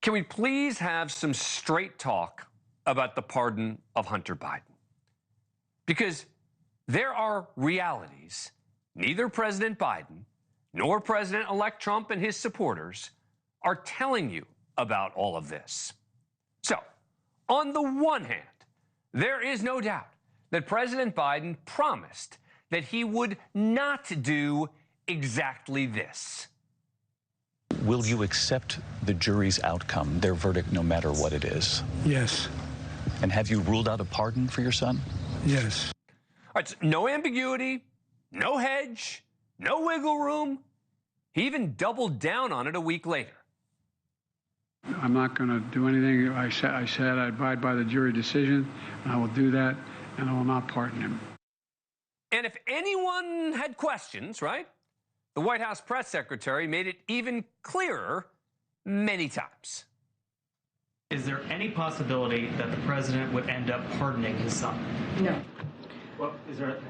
Can we please have some straight talk about the pardon of Hunter Biden? Because there are realities neither President Biden nor President-elect Trump and his supporters are telling you about all of this. So, on the one hand, there is no doubt that President Biden promised that he would not do exactly this. Will you accept the jury's outcome, their verdict, no matter what it is? Yes. And have you ruled out a pardon for your son? Yes. All right, so no ambiguity, no hedge, no wiggle room. He even doubled down on it a week later. I'm not going to do anything. I said I abide by the jury decision, and I will do that, and I will not pardon him. And if anyone had questions, right, the White House press secretary made it even clearer many times. Is there any possibility that the president would end up pardoning his son? No. Well,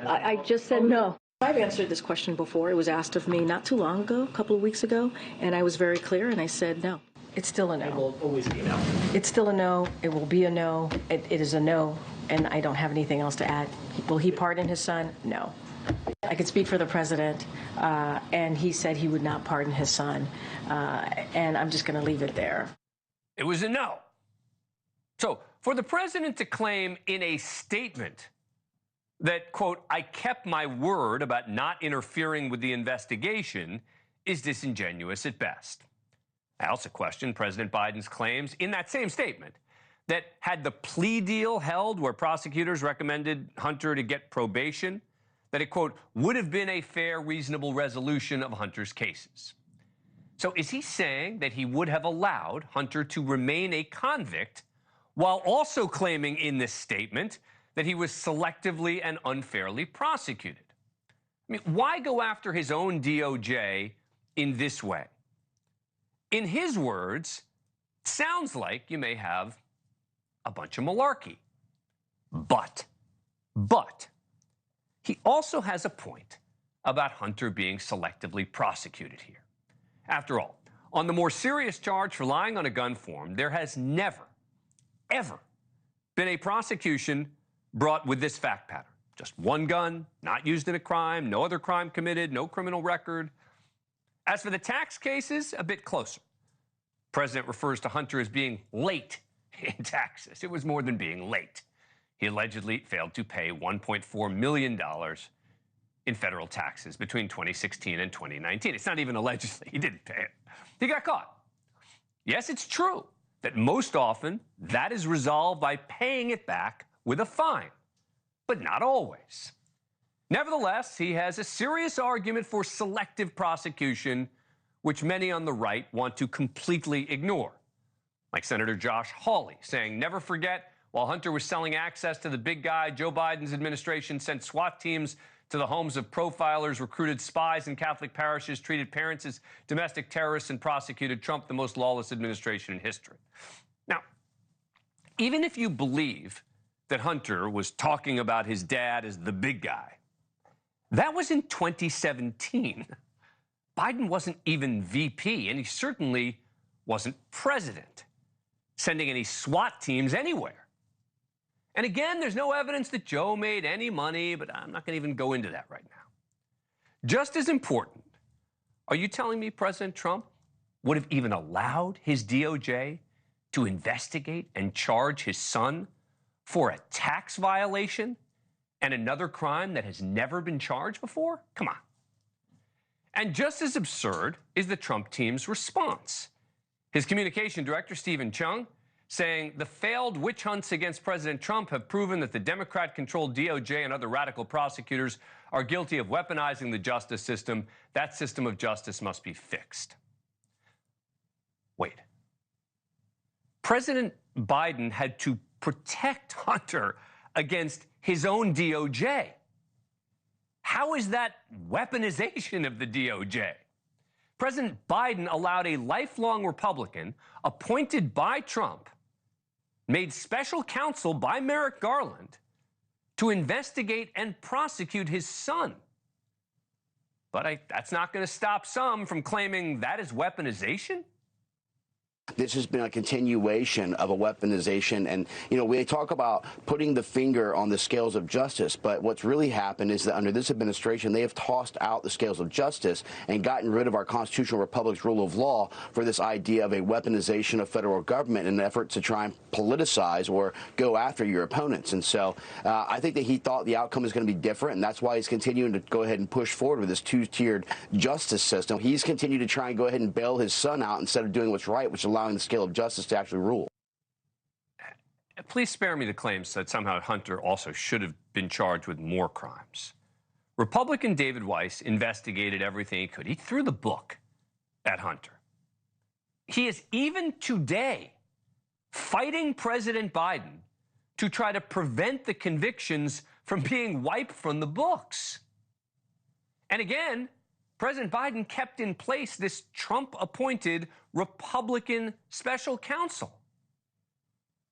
I just said no. I've answered this question before. It was asked of me not too long ago, a couple of weeks ago, and I was very clear, and I said no. It's still a no. It will always be a no. It's still a no. It will be a no. It is a no, and I don't have anything else to add. Will he pardon his son? No. I could speak for the president, and he said he would not pardon his son, and I'm just going to leave it there. It was a no. So for the president to claim in a statement that, quote, I kept my word about not interfering with the investigation is disingenuous at best. I also question President Biden's claims in that same statement that had the plea deal held where prosecutors recommended Hunter to get probation, that it, quote, would have been a fair, reasonable resolution of Hunter's cases. So is he saying that he would have allowed Hunter to remain a convict while also claiming in this statement that he was selectively and unfairly prosecuted? I mean, why go after his own DOJ in this way? In his words, it sounds like you may have a bunch of malarkey. But, he also has a point about Hunter being selectively prosecuted here. After all, on the more serious charge for lying on a gun form, there has never, ever been a prosecution brought with this fact pattern. Just one gun, not used in a crime, no other crime committed, no criminal record. As for the tax cases, a bit closer. The president refers to Hunter as being late in taxes. It was more than being late. He allegedly failed to pay $1.4 million in federal taxes between 2016 and 2019. It's not even allegedly. He didn't pay it. He got caught. Yes, it's true that most often that is resolved by paying it back with a fine, but not always. Nevertheless, he has a serious argument for selective prosecution, which many on the right want to completely ignore. Like Senator Josh Hawley saying, never forget, while Hunter was selling access to the big guy, Joe Biden's administration sent SWAT teams to the homes of profilers, recruited spies in Catholic parishes, treated parents as domestic terrorists, and prosecuted Trump, the most lawless administration in history. Now, even if you believe that Hunter was talking about his dad as the big guy, that was in 2017. Biden wasn't even VP, and he certainly wasn't president, sending any SWAT teams anywhere. And again, there's no evidence that Joe made any money, but I'm not going to even go into that right now. Just as important, are you telling me President Trump would have even allowed his DOJ to investigate and charge his son for a tax violation and another crime that has never been charged before? Come on. And just as absurd is the Trump team's response. His communication director, Stephen Chung, saying the failed witch hunts against President Trump have proven that the Democrat-controlled DOJ and other radical prosecutors are guilty of weaponizing the justice system. That system of justice must be fixed. Wait. President Biden had to protect Hunter against his own DOJ. How is that weaponization of the DOJ? President Biden allowed a lifelong Republican appointed by Trump, made special counsel by Merrick Garland, to investigate and prosecute his son. But that's not going to stop some from claiming that is weaponization. This has been a continuation of a weaponization. And, you know, we talk about putting the finger on the scales of justice, but what's really happened is that under this administration, they have tossed out the scales of justice and gotten rid of our constitutional republic's rule of law for this idea of a weaponization of federal government in an effort to try and politicize or go after your opponents. And so I think that he thought the outcome is going to be different, and that's why he's continuing to go ahead and push forward with this two-tiered justice system. He's continued to try and go ahead and bail his son out instead of doing what's right, which is allowing the scale of justice to actually rule. Please spare me the claims that somehow Hunter also should have been charged with more crimes. Republican David Weiss investigated everything he could. He threw the book at Hunter. He is even today fighting President Biden to try to prevent the convictions from being wiped from the books. And again, President Biden kept in place this Trump-appointed Republican special counsel.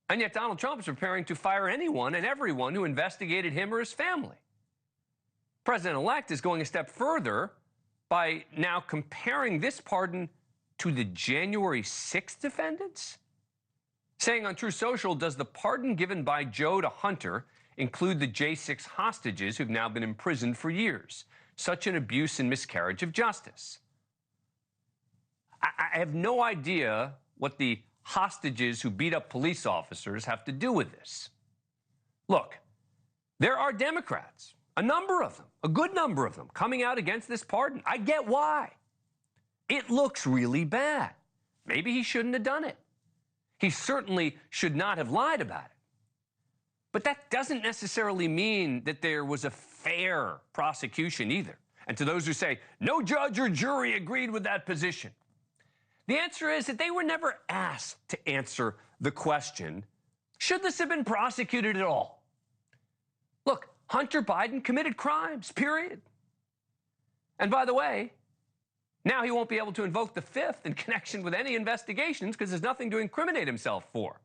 And yet Donald Trump is preparing to fire anyone and everyone who investigated him or his family. President-elect is going a step further by now comparing this pardon to the January 6th defendants, saying on Truth Social, does the pardon given by Joe to Hunter include the J6 hostages who've now been imprisoned for years? Such an abuse and miscarriage of justice. I have no idea what the hostages who beat up police officers have to do with this. Look, there are Democrats, a number of them, a good number of them, coming out against this pardon. I get why. It looks really bad. Maybe he shouldn't have done it. He certainly should not have lied about it. But that doesn't necessarily mean that there was a fair prosecution either. And to those who say, no judge or jury agreed with that position, the answer is that they were never asked to answer the question, should this have been prosecuted at all? Look, Hunter Biden committed crimes, period. And by the way, now he won't be able to invoke the Fifth in connection with any investigations because there's nothing to incriminate himself for.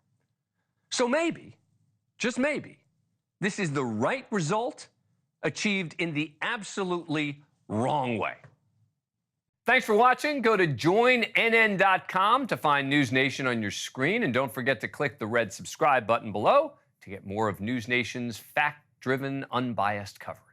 So maybe, just maybe, this is the right result achieved in the absolutely wrong way. Thanks for watching. Go to joinnn.com to find NewsNation on your screen. And don't forget to click the red subscribe button below to get more of NewsNation's fact-driven, unbiased coverage.